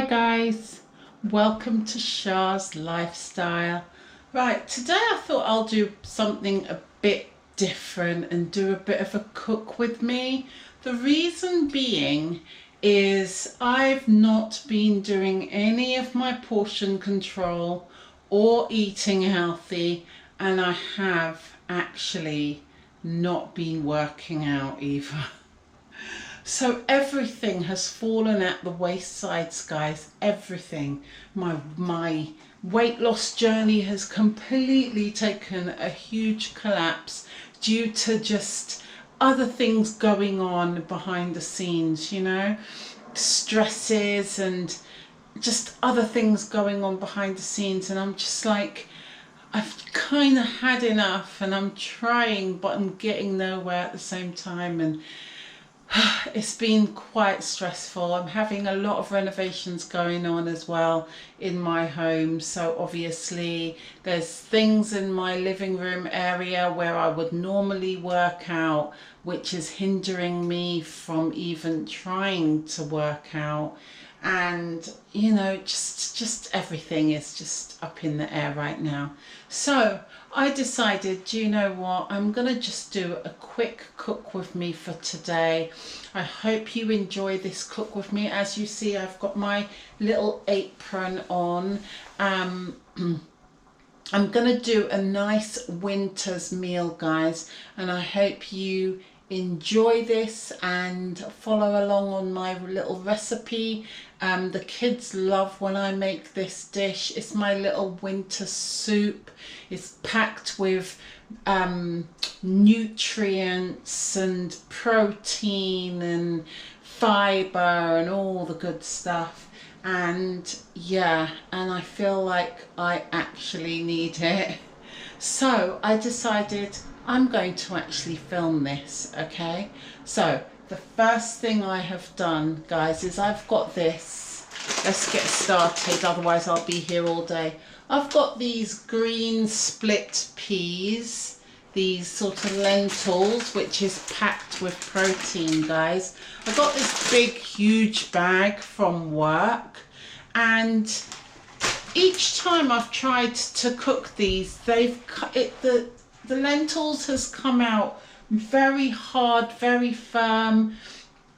Hi guys, welcome to Shah's Lifestyle. Right, today I thought I'll do something a bit different and do a bit of a cook with me. The reason being is I've not been doing any of my portion control or eating healthy, and I have actually not been working out either. So everything has fallen at the waysides, guys. Everything. My weight loss journey has completely taken a huge collapse due to just other things going on behind the scenes, you know, stresses and just other things going on behind the scenes. And I'm just like, I've kind of had enough, and I'm trying, but I'm getting nowhere at the same time. And it's been quite stressful. I'm having a lot of renovations going on as well in my home, so obviously there's things in my living room area where I would normally work out which is hindering me from even trying to work out. And you know, just everything is just up in the air right now. So I decided, do you know what, I'm gonna just do a quick cook with me for today. I hope you enjoy this cook with me. As you see, I've got my little apron on. I'm gonna do a nice winter's meal, guys, and I hope you enjoy this and follow along on my little recipe. The kids love when I make this dish. It's my little winter soup. It's packed with nutrients and protein and fiber and all the good stuff. And yeah, and I feel like I actually need it. So I decided I'm going to actually film this, okay? So the first thing I have done, guys, is I've got this. Let's get started, otherwise I'll be here all day. I've got these green split peas, these sort of lentils, which is packed with protein, guys. I got this big, huge bag from work, and each time I've tried to cook these, the lentils has come out very hard, very firm,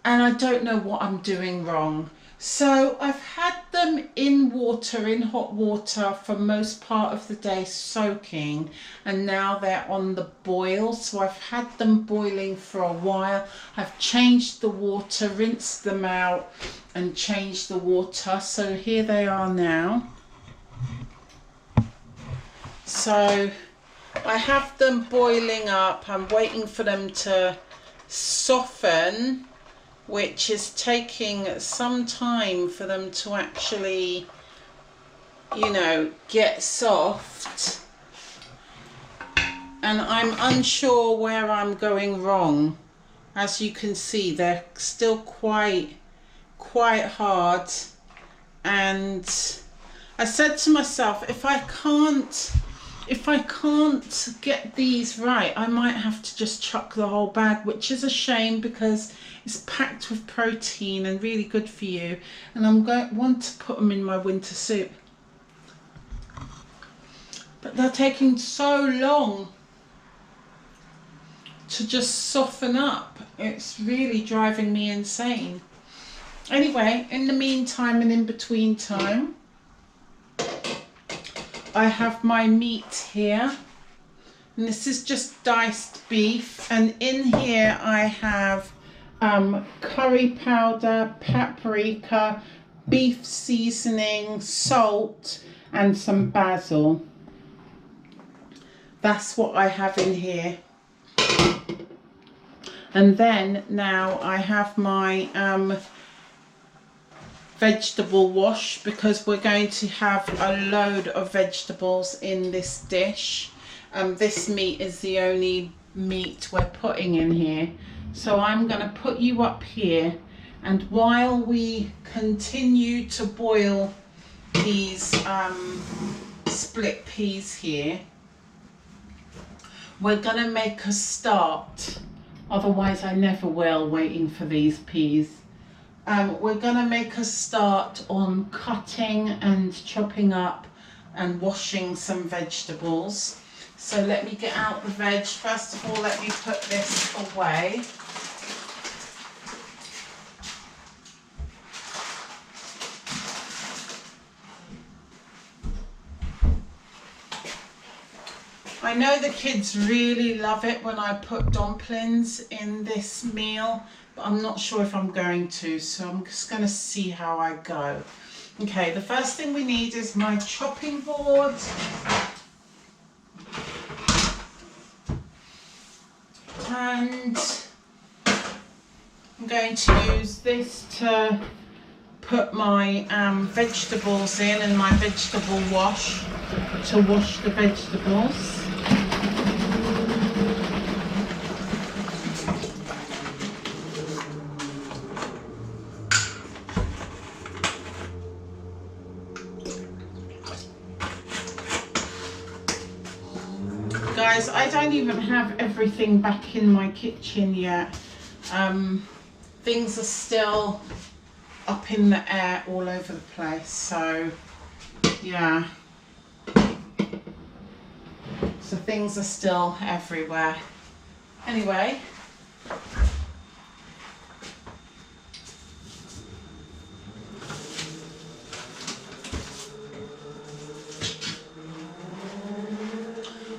and I don't know what I'm doing wrong. So I've had them in water, in hot water, for most part of the day soaking, and now they're on the boil. So I've had them boiling for a while. I've changed the water, rinsed them out and changed the water. So here they are now. So I have them boiling up. I'm waiting for them to soften, which is taking some time for them to actually, you know, get soft. And I'm unsure where I'm going wrong. As you can see, they're still quite hard. And I said to myself, if I can't get these right, I might have to just chuck the whole bag, which is a shame because it's packed with protein and really good for you. And I'm going to want to put them in my winter soup. But they're taking so long to just soften up. It's really driving me insane. Anyway, in the meantime and in between time, I have my meat here, and this is just diced beef, and in here I have curry powder, paprika, beef seasoning, salt and some basil. That's what I have in here. And then now I have my vegetable wash, because we're going to have a load of vegetables in this dish. This meat is the only meat we're putting in here. So I'm going to put you up here, and while we continue to boil these split peas here, we're going to make a start. Otherwise I never will, waiting for these peas. we're going to make a start on cutting and chopping up and washing some vegetables. So let me get out the veg. First of all, let me put this away. I know the kids really love it when I put dumplings in this meal, but I'm not sure if I'm going to, so I'm just going to see how I go. Okay, the first thing we need is my chopping board. And I'm going to use this to put my vegetables in, and my vegetable wash to wash the vegetables. Guys, I don't even have everything back in my kitchen yet. Things are still up in the air all over the place, so yeah. So things are still everywhere. Anyway.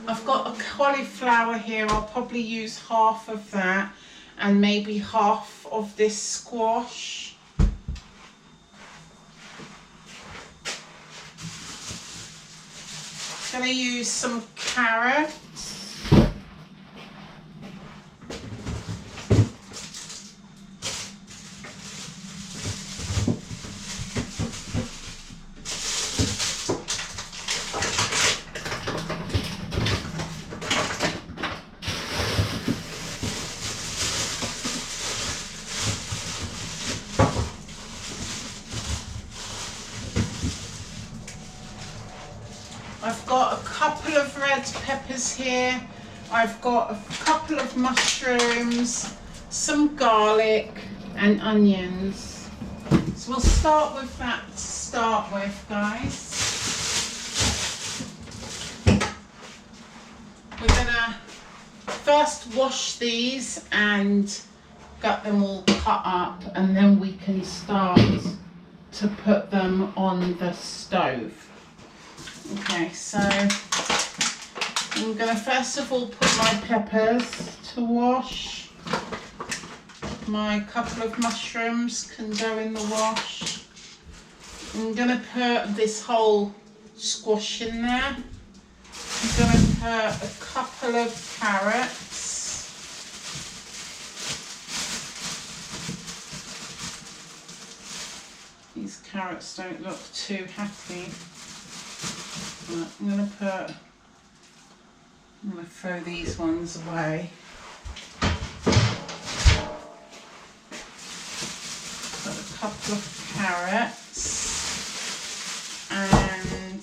I've got a cauliflower here. I'll probably use half of that and maybe half of this squash. I'm going to use some carrots. I've got a couple of red peppers here. I've got a couple of mushrooms, some garlic and onions. So we'll start with that to start with, guys. We're gonna first wash these and get them all cut up, and then we can start to put them on the stove. Okay, so I'm going to first of all put my peppers to wash. My couple of mushrooms can go in the wash. I'm going to put this whole squash in there. I'm going to put a couple of carrots. These carrots don't look too happy. I'm going to throw these ones away. Got a couple of carrots, and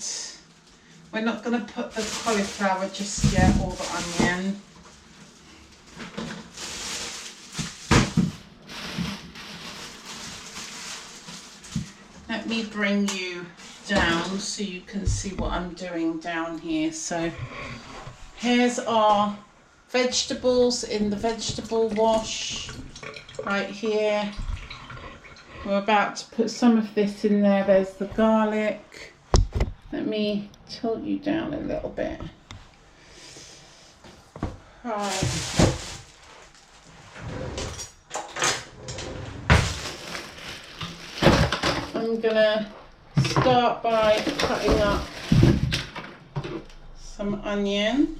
we're not going to put the cauliflower just yet, or the onion. Let me bring you down so you can see what I'm doing down here. So here's our vegetables in the vegetable wash right here. We're about to put some of this in there. There's the garlic. Let me tilt you down a little bit. Right. I'm gonna start by cutting up some onion.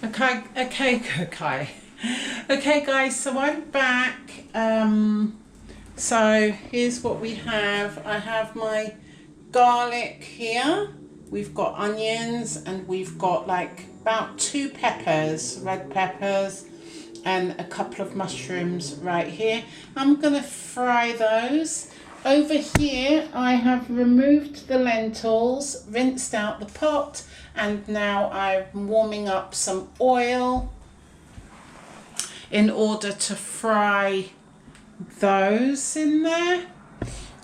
Okay guys, so I'm back. So here's what we have. I have my garlic here. We've got onions and we've got like about 2 peppers, red peppers, and a couple of mushrooms right here. I'm gonna fry those. Over here I have removed the lentils, rinsed out the pot, and now I'm warming up some oil in order to fry those in there.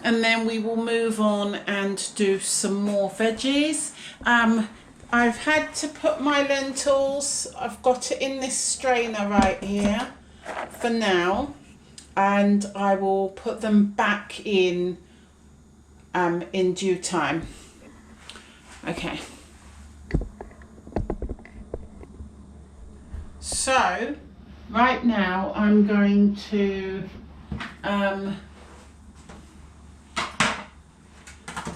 And then we will move on and do some more veggies. I've had to put my lentils, I've got it in this strainer right here for now, and I will put them back in due time. Okay. So right now I'm going to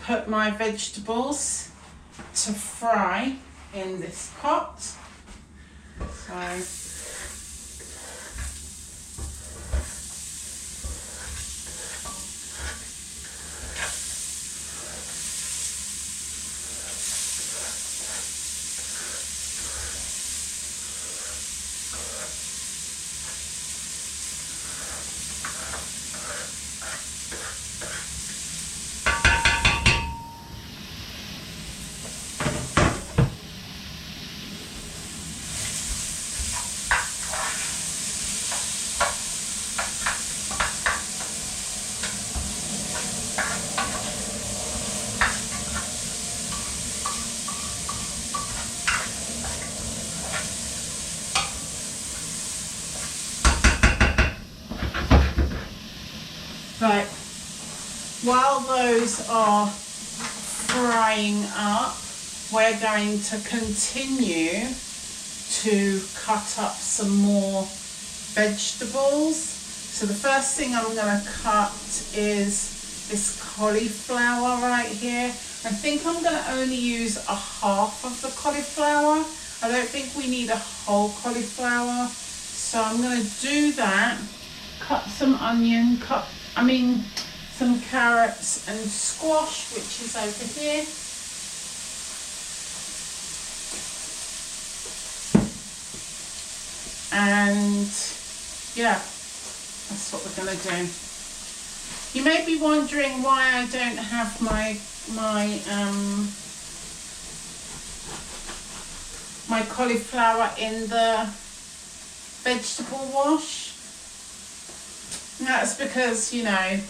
put my vegetables to fry in this pot. So right, while those are frying up, we're going to continue to cut up some more vegetables. So the first thing I'm going to cut is this cauliflower right here. I think I'm going to only use a half of the cauliflower. I don't think we need a whole cauliflower. So I'm going to do that. Cut some onion, some carrots and squash, which is over here. And yeah, that's what we're going to do. You may be wondering why I don't have my cauliflower in the vegetable wash. And that's because, you know, I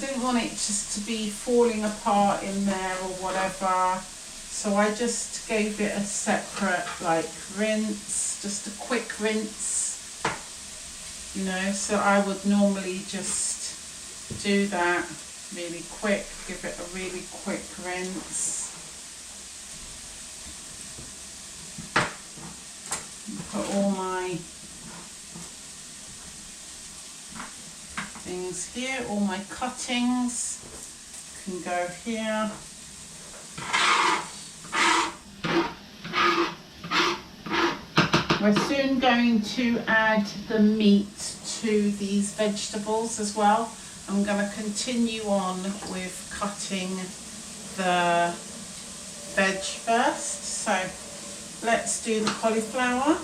didn't want it just to be falling apart in there or whatever. So I just gave it a separate rinse, just a quick rinse, you know. So I would normally just do that really quick, give it a really quick rinse. Put all my things here, all my cuttings can go here. We're soon going to add the meat to these vegetables as well. I'm going to continue on with cutting the veg first. So let's do the cauliflower.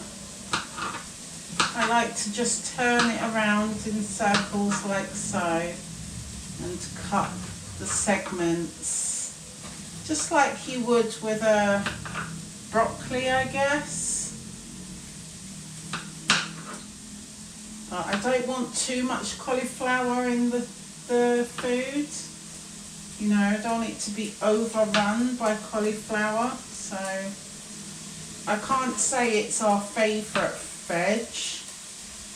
I like to just turn it around in circles like so and cut the segments just like you would with a broccoli, I guess. But I don't want too much cauliflower in the food. You know, I don't want it to be overrun by cauliflower. So I can't say it's our favourite veg,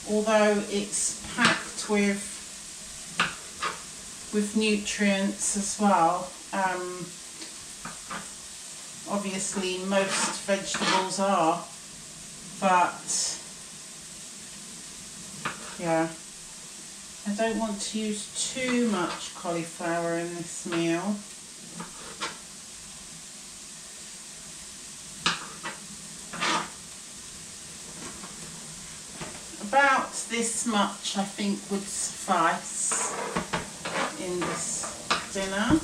although it's packed with nutrients as well. Obviously most vegetables are, but yeah, I don't want to use too much cauliflower in this meal. about this much I think would suffice in this dinner.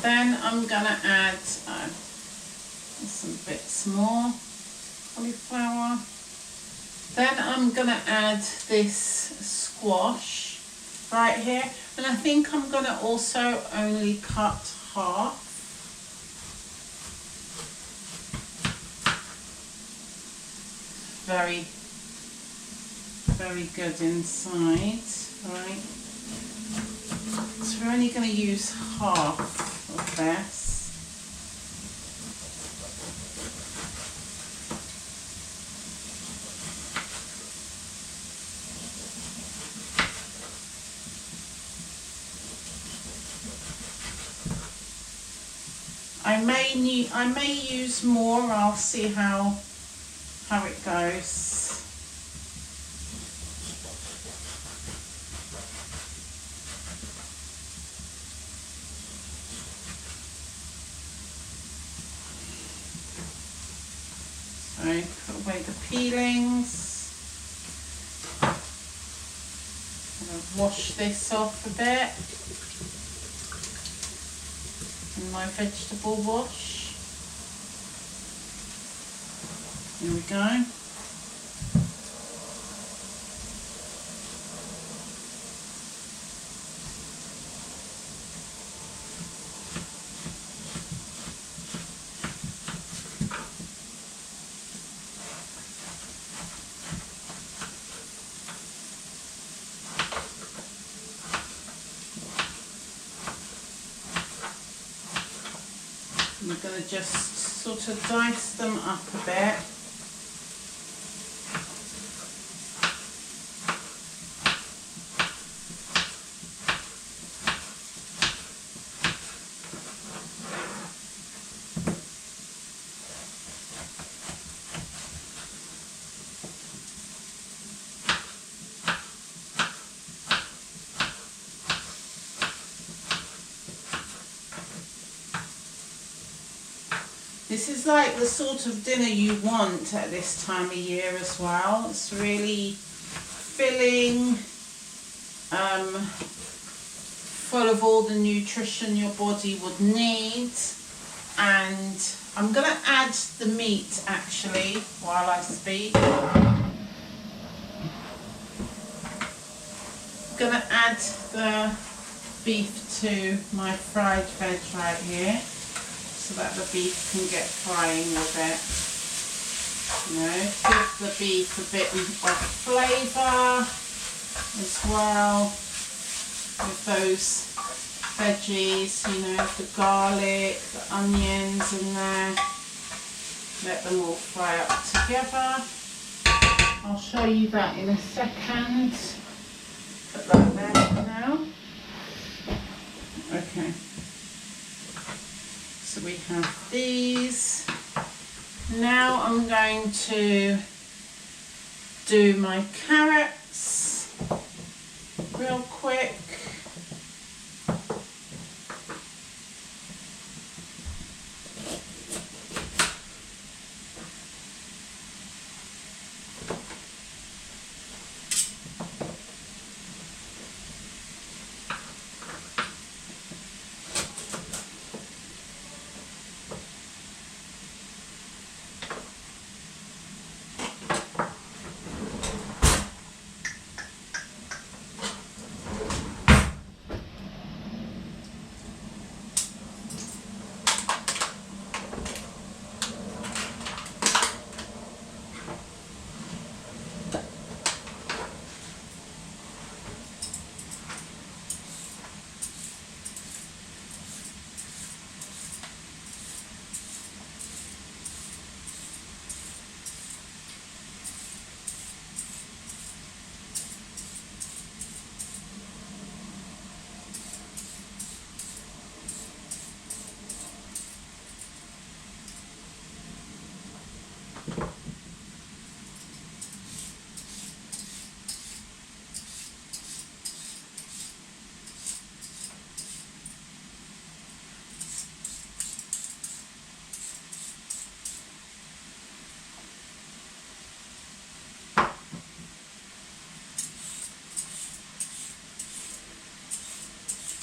Then I'm going to add some bits more cauliflower. Then I'm going to add this squash right here, and I think I'm going to also only cut half. Very, very good inside, right? So we're only going to use half of this. I may use more. I'll see how it goes. So put away the peelings. I'm going to wash this off a bit in my vegetable wash. Here we go. I'm going to just sort of dice them up a bit. This is like the sort of dinner you want at this time of year as well. It's really filling, full of all the nutrition your body would need. And I'm going to add the meat actually while I speak. I'm going to add the beef to my fried veg right here, so that the beef can get frying a bit. You know, give the beef a bit of flavour as well with those veggies, you know, the garlic, the onions in there. Let them all fry up together. I'll show you that in a second. Put that there now. Okay. So we have these. Now I'm going to do my carrots real quick.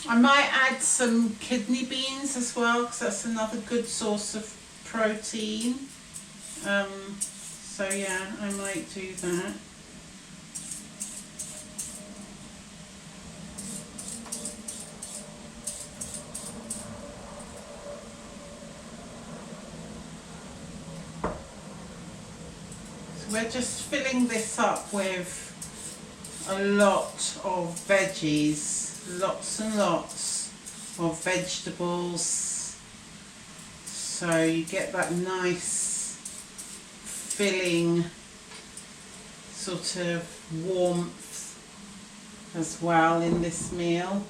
I might add some kidney beans as well, because that's another good source of protein. So yeah, I might do that. So we're just filling this up with a lot of veggies, lots and lots of vegetables, so you get that nice filling sort of warmth as well in this meal.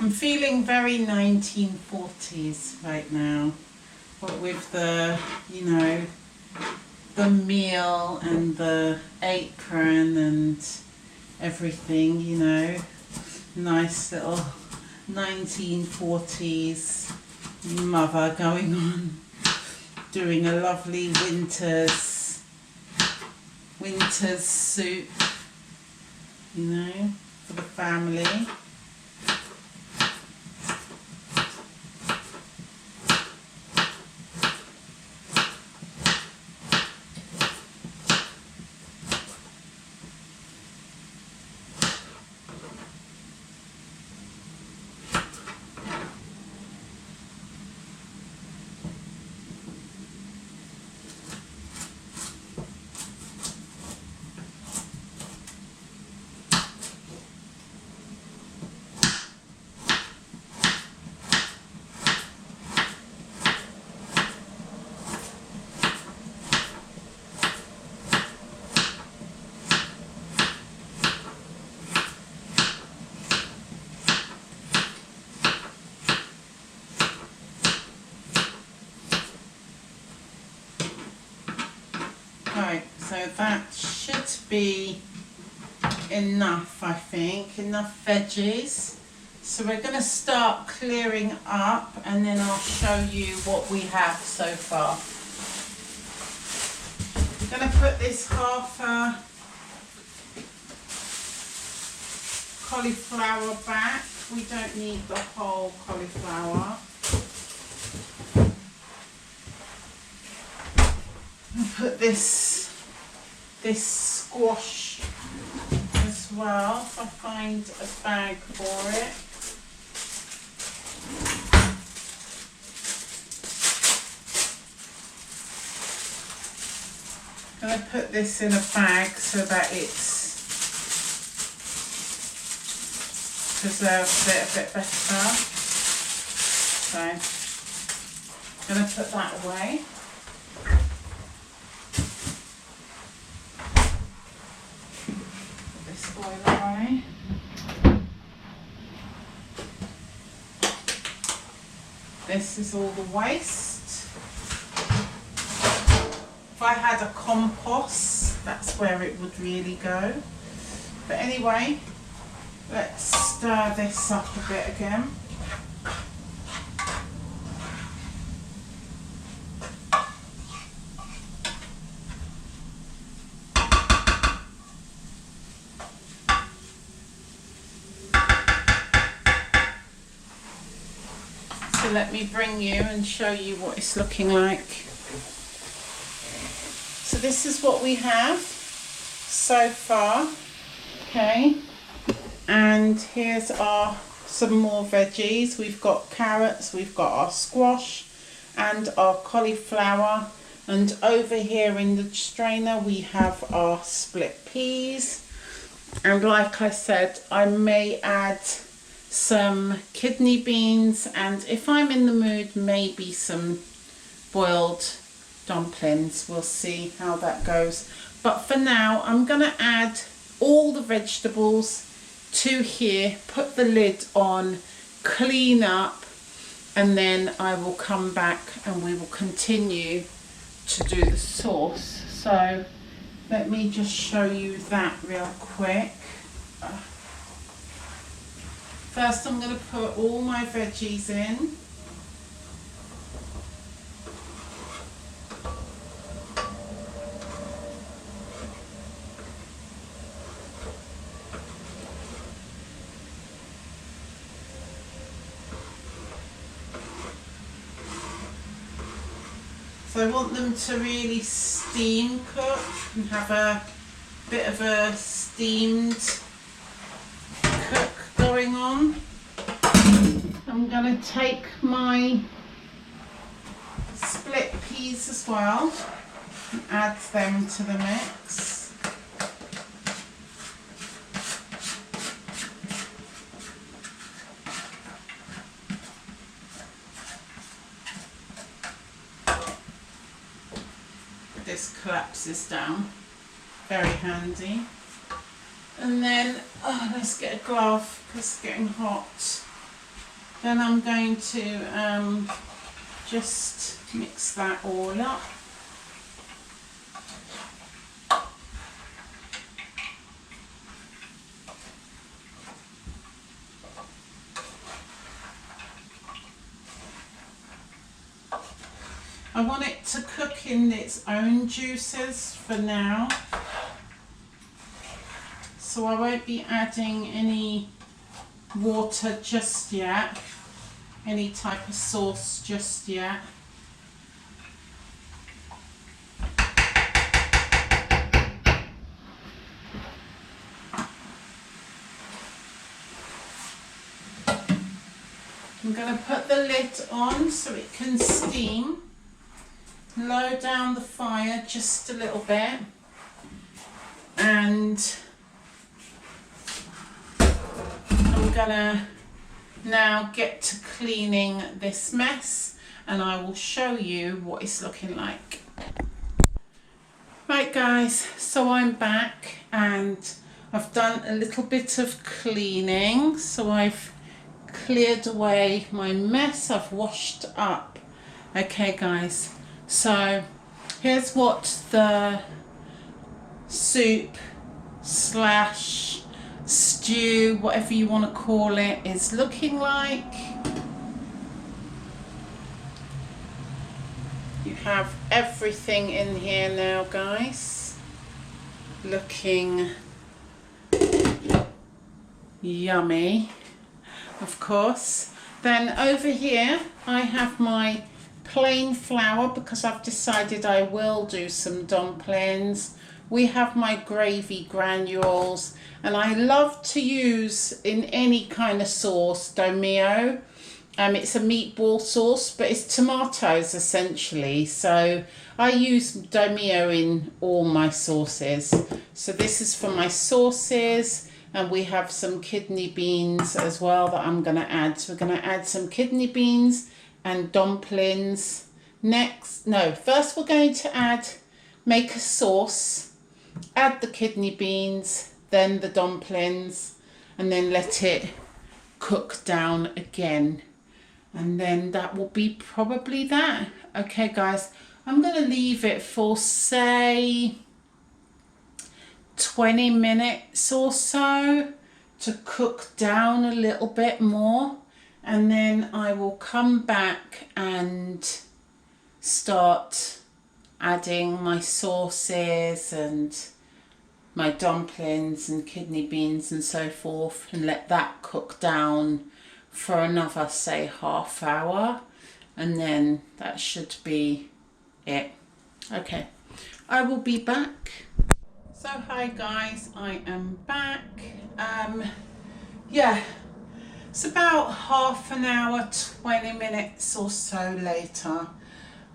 I'm feeling very 1940s right now, but with the, you know, the meal and the apron and everything, you know, nice little 1940s mother going on, doing a lovely winter's soup, you know, for the family. Right, so that should be enough, I think, enough veggies. So we're going to start clearing up and then I'll show you what we have so far. We're going to put this half cauliflower back. We don't need the whole cauliflower. Put this squash as well, if I find a bag for it. I'm going to put this in a bag so that it's preserves it a bit better. So I'm going to put that away. Away. This is all the waste. If I had a compost, that's where it would really go. But anyway, let's stir this up a bit again. let me bring you and show you what it's looking like. So this is what we have so far, okay, and here's our some more veggies. We've got carrots, we've got our squash and our cauliflower, and over here in the strainer we have our split peas, and like I said, I may add some kidney beans, and if I'm in the mood, maybe some boiled dumplings. We'll see how that goes, but for now I'm gonna add all the vegetables to here, put the lid on, clean up, and then I will come back and we will continue to do the sauce. So let me just show you that real quick. First I'm going to put all my veggies in. So I want them to really steam cook and have a bit of a steamed cook going on. I'm going to take my split peas as well and add them to the mix. This collapses down, very handy. And then let's get a glove because it's getting hot. Then I'm going to just mix that all up. I want it to cook in its own juices for now, so I won't be adding any water just yet, any type of sauce just yet. I'm going to put the lid on so it can steam. Low down the fire just a little bit, and I'm gonna now get to cleaning this mess and I will show you what it's looking like. Right guys, so I'm back and I've done a little bit of cleaning. So I've cleared away my mess, I've washed up. Okay guys, so here's what the soup slash stew, whatever you want to call it, is looking like. You have everything in here now guys, looking yummy, of course. Then over here I have my plain flour because I've decided I will do some dumplings. We have my gravy granules, and I love to use in any kind of sauce Domio. It's a meatball sauce, but it's tomatoes essentially, so I use Domio in all my sauces. So this is for my sauces, and we have some kidney beans as well that I'm going to add. So we're going to add some kidney beans and dumplings next. No, first we're going to make a sauce, add the kidney beans, then the dumplings, and then let it cook down again, and then that will be probably that. Okay guys, I'm going to leave it for say 20 minutes or so to cook down a little bit more, and then I will come back and start adding my sauces and my dumplings and kidney beans and so forth, and let that cook down for another, say, half hour, and then that should be it. Okay, I will be back. So hi guys, I am back. Yeah, it's about half an hour, 20 minutes or so later,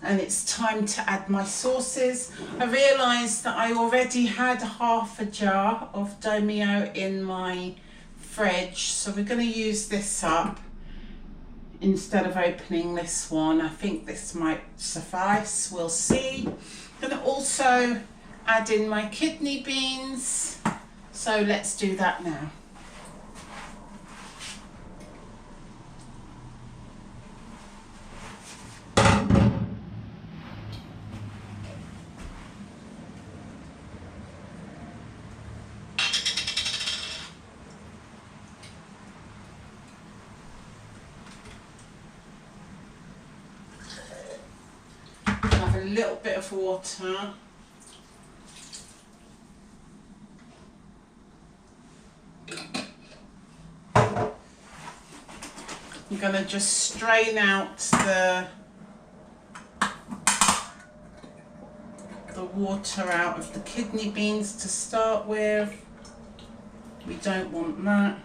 and it's time to add my sauces. I realised that I already had half a jar of Domio in my fridge, so we're going to use this up instead of opening this one. I think this might suffice, we'll see. I'm going to also add in my kidney beans, so let's do that now. Have a little bit of water. I'm going to just strain out the water out of the kidney beans to start with. We don't want that.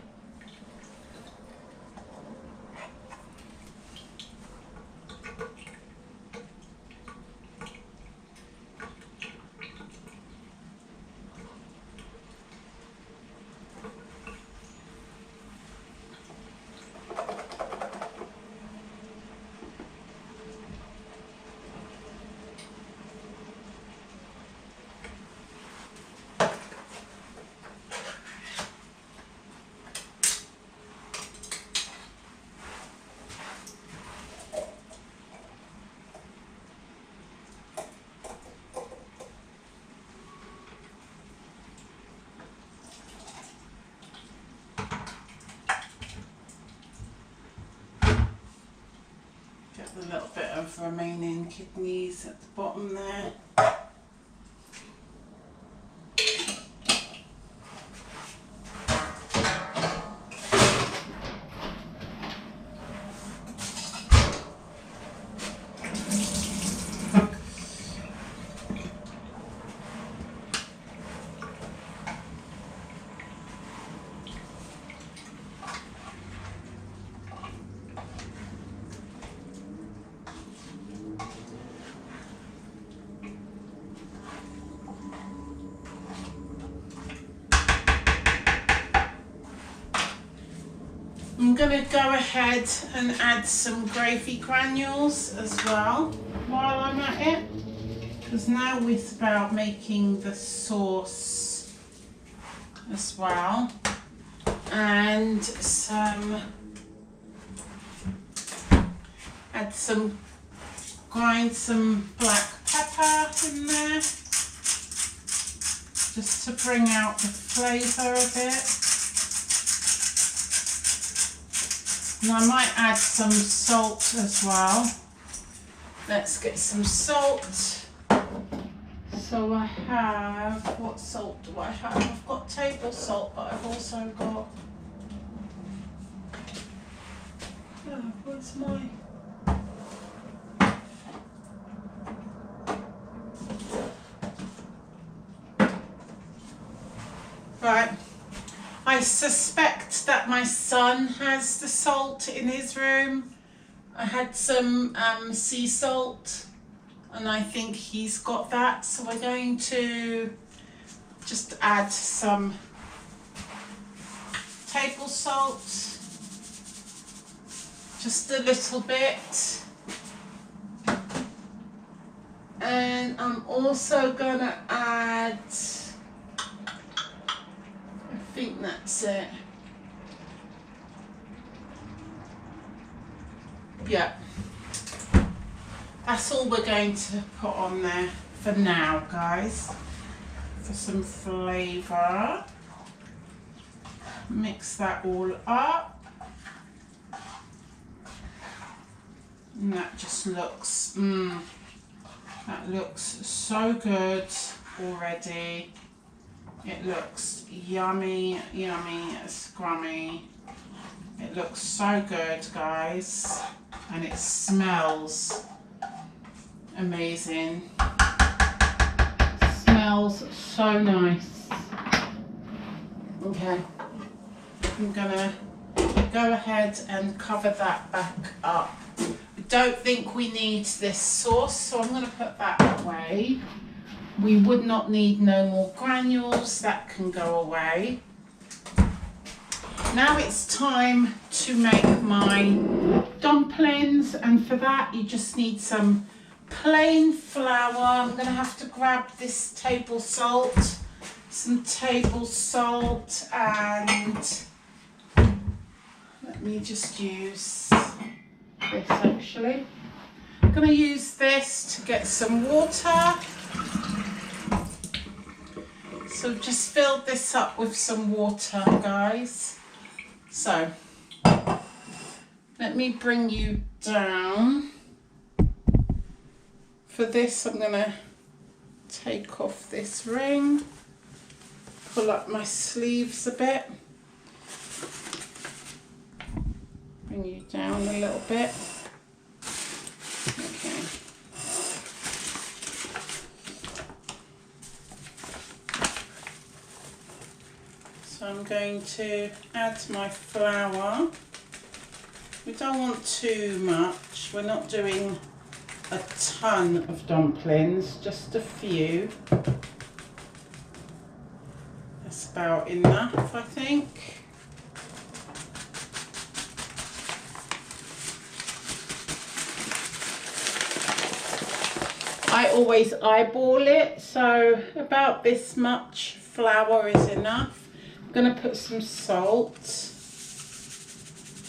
A little bit of remaining kidneys at the bottom there. I'm going to go ahead and add some gravy granules as well while I'm at it, because now it's about making the sauce as well, and grind some black pepper in there just to bring out the flavour a bit. And I might add some salt as well. Let's get some salt. So I have, what salt do I have? I've got table salt, but I've also got, where's my, right. I suspect that my son has the salt in his room. I had some sea salt, and I think he's got that. So we're going to just add some table salt, just a little bit. And I'm also gonna add, I think that's it. Yeah, that's all we're going to put on there for now, guys, for some flavour. Mix that all up, and that just looks, that looks so good already. It looks yummy, yummy, scrummy. It It looks so good, guys, and it smells amazing. It smells so nice. Okay, I'm gonna go ahead and cover that back up. I don't think we need this sauce, so I'm gonna put that away. We would not need no more granules, that can go away. Now it's time to make my dumplings, and for that you just need some plain flour. I'm going to have to grab this table salt, some table salt, and let me just use this actually. I'm going to use this to get some water. So just filled this up with some water, guys. So, let me bring you down. For this, I'm going to take off this ring, pull up my sleeves a bit, bring you down a little bit. Okay. So I'm going to add my flour. We don't want too much. We're not doing a ton of dumplings, just a few. That's about enough, I think. I always eyeball it, so about this much flour is enough. I'm going to put some salt.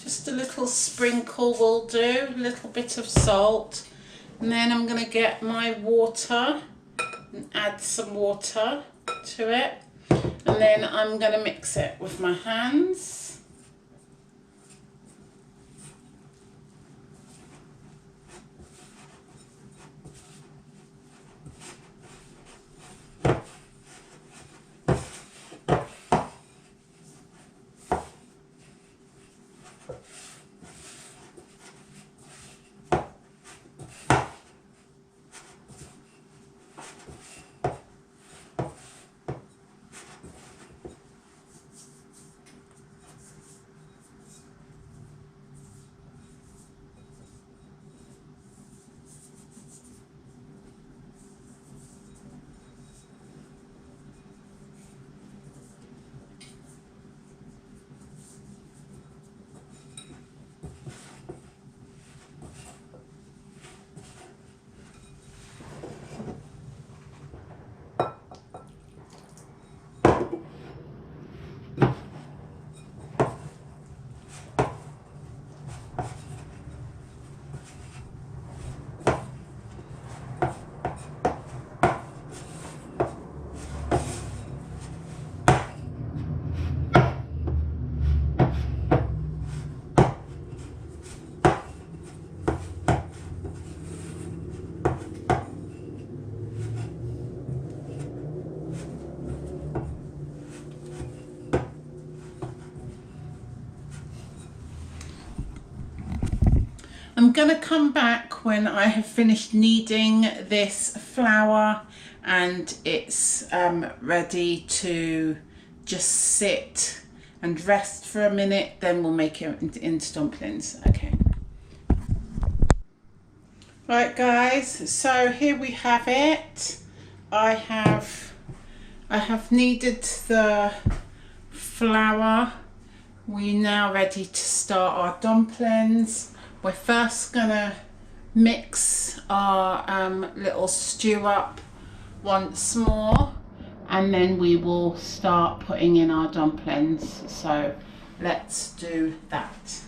Just a little sprinkle will do, a little bit of salt. And then I'm going to get my water and add some water to it. And then I'm going to mix it with my hands. I'm going to come back when I have finished kneading this flour and it's ready to just sit and rest for a minute, then we'll make it into dumplings. Okay. Right guys, so here we have it. I have kneaded the flour. We're now ready to start our dumplings. We're first gonna mix our little stew up once more, and then we will start putting in our dumplings. So let's do that.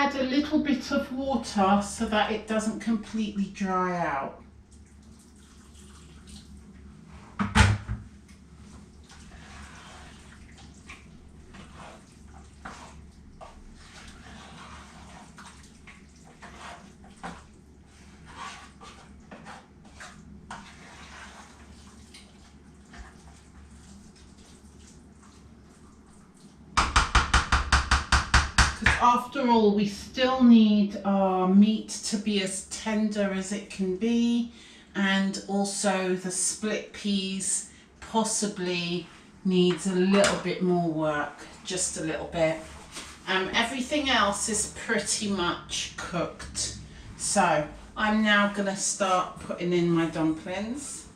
add a little bit of water so that it doesn't completely dry out. After all, we still need our meat to be as tender as it can be, and also the split peas possibly needs a little bit more work, just a little bit. Everything else is pretty much cooked. So I'm now going to start putting in my dumplings.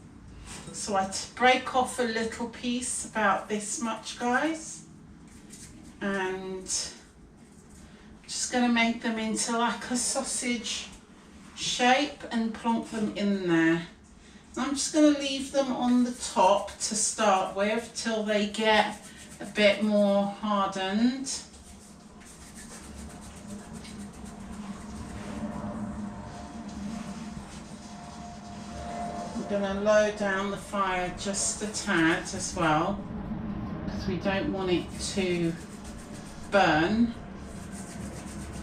So I break off a little piece about this much, guys, and just going to make them into like a sausage shape and plonk them in there. I'm just going to leave them on the top to start with till they get a bit more hardened. I'm going to lower down the fire just a tad as well, because we don't want it to burn.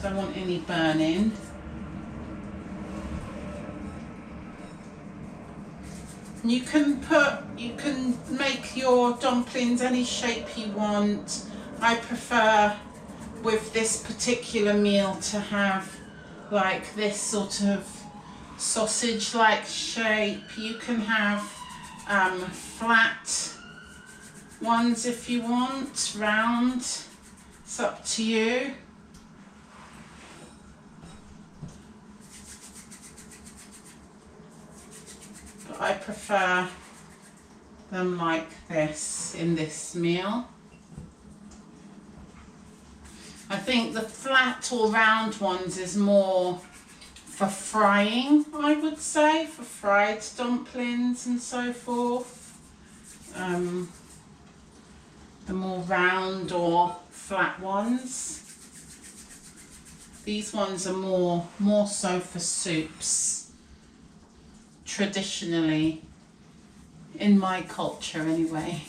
Don't want any burning. You can make your dumplings any shape you want. I prefer with this particular meal to have like this sort of sausage like shape. You can have flat ones if you want, round, it's up to you. But I prefer them like this in this meal. I think the flat or round ones is more for frying, I would say, for fried dumplings and so forth. The more round or flat ones. These ones are more so for soups, traditionally, in my culture anyway,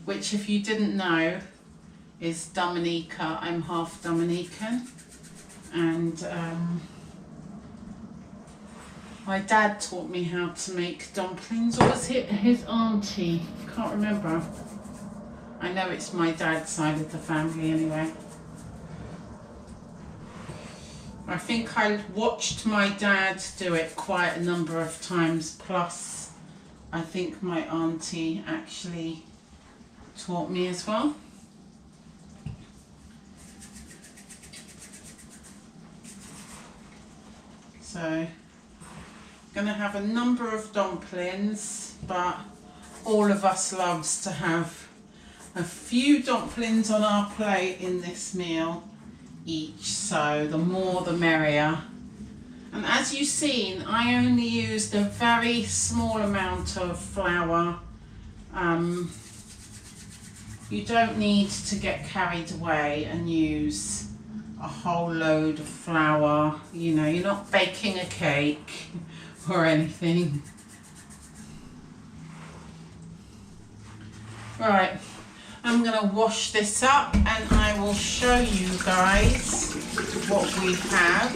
which, if you didn't know, is Dominica. I'm half Dominican, and my dad taught me how to make dumplings, or was it his auntie? Can't remember. I know it's my dad's side of the family anyway. I think I watched my dad do it quite a number of times, plus I think my auntie actually taught me as well. So I'm gonna have a number of dumplings, but all of us loves to have a few dumplings on our plate in this meal each, so the more the merrier. And as you've seen, I only used a very small amount of flour. You don't need to get carried away and use a whole load of flour. You know, you're not baking a cake or anything. Right, I'm going to wash this up and I will show you guys what we have.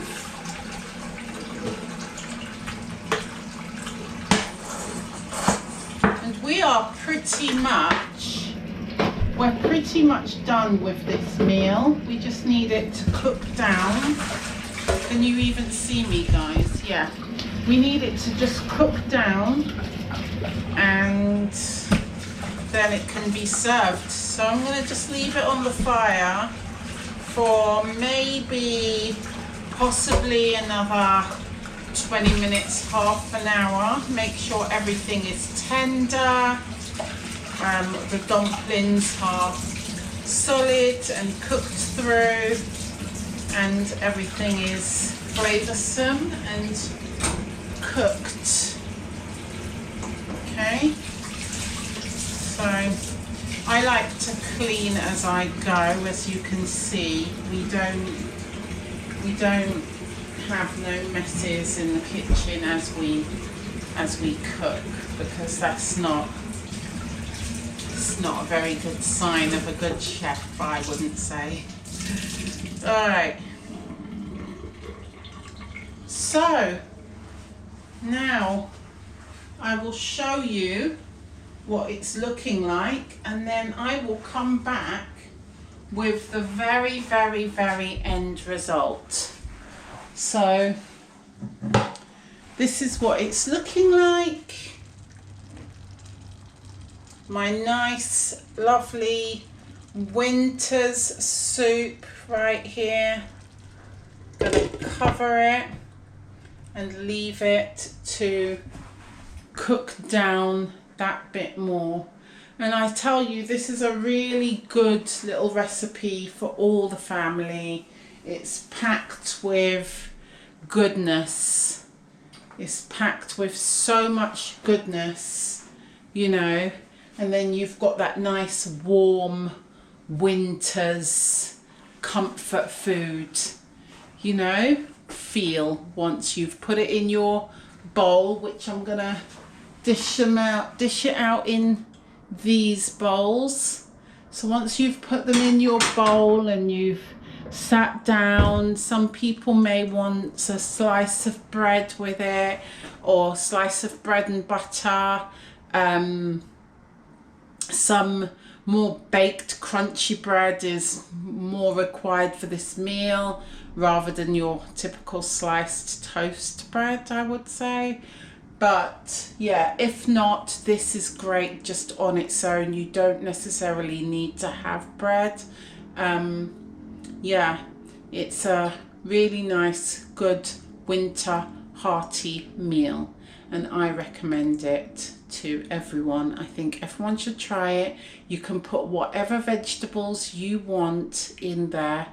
And we're pretty much done with this meal. We just need it to cook down. Can you even see me, guys? Yeah. We need it to just cook down, and then it can be served. So I'm going to just leave it on the fire for maybe possibly another 20 minutes, half an hour. Make sure everything is tender, the dumplings are solid and cooked through, and everything is flavoursome and cooked. Okay. So I like to clean as I go. As you can see, we don't we don't have no messes in the kitchen as we cook, because it's not a very good sign of a good chef, I wouldn't say. Alright, so now I will show you what it's looking like, and then I will come back with the very, very, very end result. So this is what it's looking like. My nice, lovely winter's soup right here. Gonna cover it and leave it to cook down that bit more. And I tell you, this is a really good little recipe for all the family. It's packed with goodness. It's packed with so much goodness, you know. And then you've got that nice warm winter's comfort food, you know, feel once you've put it in your bowl, which I'm gonna dish it out in these bowls. So once you've put them in your bowl and you've sat down, some people may want a slice of bread with it, or slice of bread and butter, some more baked crunchy bread is more required for this meal rather than your typical sliced toast bread, I would say. But yeah, if not, this is great just on its own. You don't necessarily need to have bread. Yeah, it's a really nice, good winter hearty meal, and I recommend it to everyone. I think everyone should try it. You can put whatever vegetables you want in there.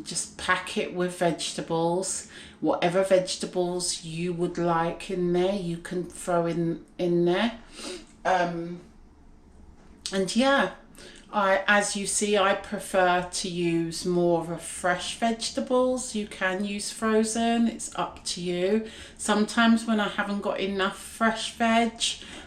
Just pack it with vegetables. Whatever vegetables you would like in there, you can throw in there. And yeah, as you see, I prefer to use more of a fresh vegetables. You can use frozen, it's up to you. Sometimes when I haven't got enough fresh veg,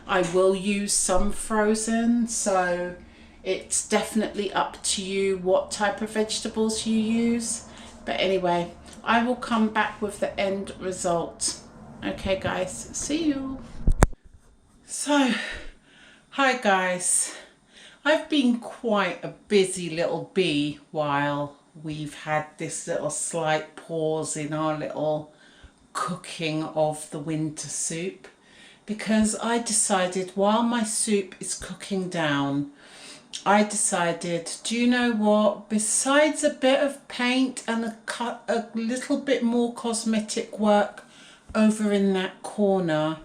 I will use some frozen. So it's definitely up to you what type of vegetables you use. But anyway, I will come back with the end result. Okay guys, see you. So, hi guys. I've been quite a busy little bee while we've had this little slight pause in our little cooking of the winter soup, because I decided while my soup is cooking down, I decided, do you know what, besides a bit of paint and a little bit more cosmetic work over in that corner,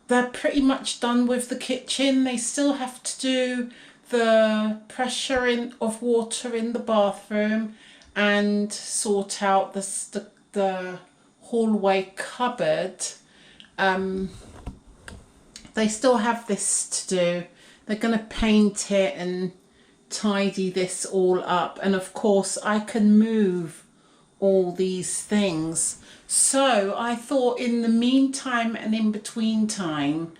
they're pretty much done with the kitchen. They still have to do the pressure of water in the bathroom and sort out the hallway cupboard. They still have this to do. They're going to paint it and tidy this all up. And of course I can move all these things. So I thought in the meantime and in between time,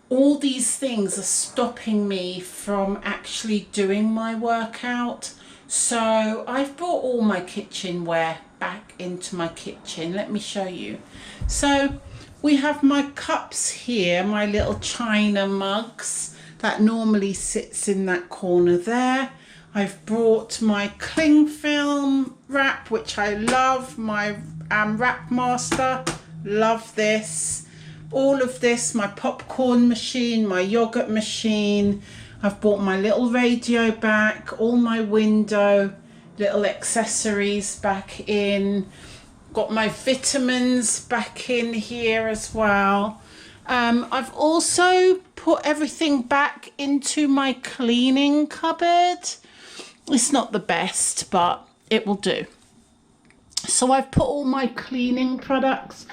all these things are stopping me from actually doing my workout. So I've brought all my kitchenware back into my kitchen. Let me show you. So we have my cups here, my little china mugs that normally sits in that corner there. I've brought my cling film wrap, which I love, my wrap master, love this. All of this, my popcorn machine, my yogurt machine. I've bought my little radio back, all my window little accessories back in. Got my vitamins back in here as well. I've also put everything back into my cleaning cupboard. It's not the best, but it will do. So I've put all my cleaning products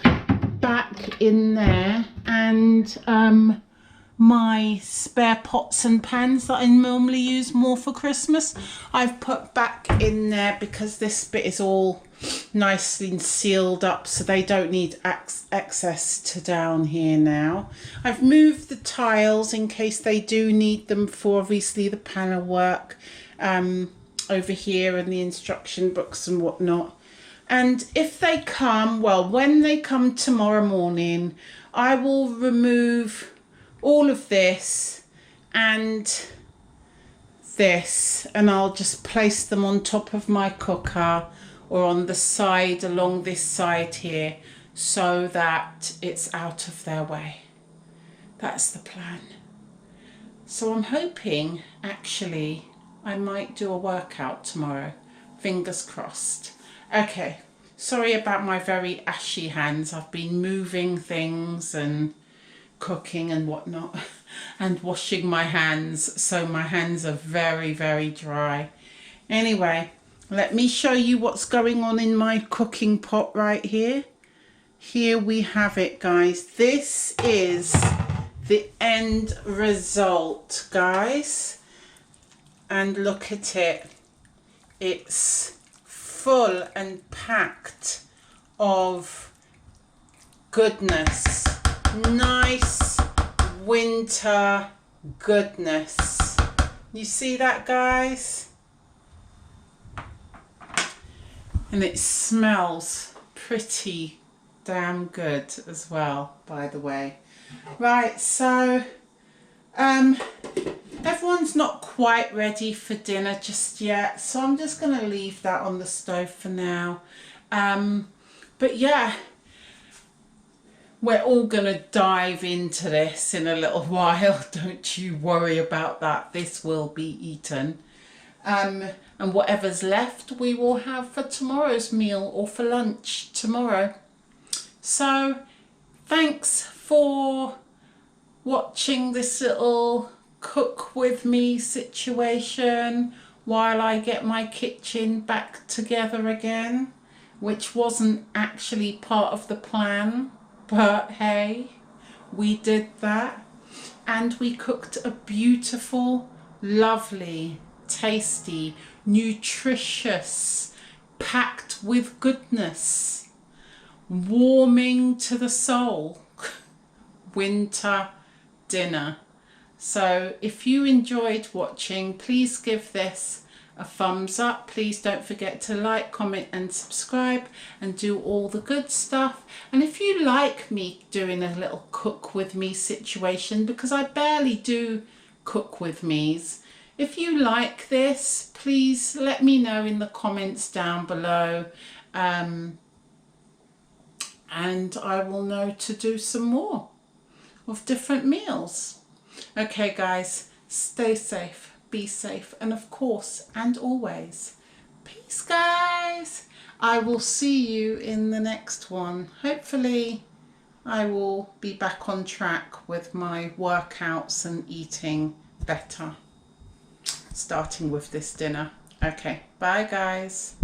back in there, and my spare pots and pans that I normally use more for Christmas, I've put back in there because this bit is all nicely sealed up, so they don't need access to down here now. I've moved the tiles in case they do need them for obviously the panel work over here and the instruction books and whatnot. And if they come, well, when they come tomorrow morning, I will remove all of this and this, and I'll just place them on top of my cooker or on the side along this side here so that it's out of their way. That's the plan. So I'm hoping actually I might do a workout tomorrow. Fingers crossed. Okay, sorry about my very ashy hands. I've been moving things and cooking and whatnot and washing my hands, so my hands are very, very dry. Anyway, let me show you what's going on in my cooking pot right here. Here we have it, guys. This is the end result, guys, and look at it. It's full and packed of goodness. Nice winter goodness. You see that, guys? And it smells pretty damn good as well, by the way. Right, so everyone's not quite ready for dinner just yet, so I'm just going to leave that on the stove for now. But yeah, we're all going to dive into this in a little while. Don't you worry about that. This will be eaten. And whatever's left we will have for tomorrow's meal or for lunch tomorrow. So thanks for watching this little cook with me situation while I get my kitchen back together again, which wasn't actually part of the plan. But hey, we did that, and we cooked a beautiful, lovely, tasty, nutritious, packed with goodness, warming to the soul winter dinner. So if you enjoyed watching, please give this a thumbs up. Please don't forget to like, comment and subscribe and do all the good stuff. And if you like me doing a little cook with me situation, because I barely do cook with me's, if you like this, please let me know in the comments down below, and I will know to do some more of different meals. Okay guys, stay safe. Be safe, and of course and always, peace guys. I will see you in the next one. Hopefully I will be back on track with my workouts and eating better, starting with this dinner. Okay, bye guys.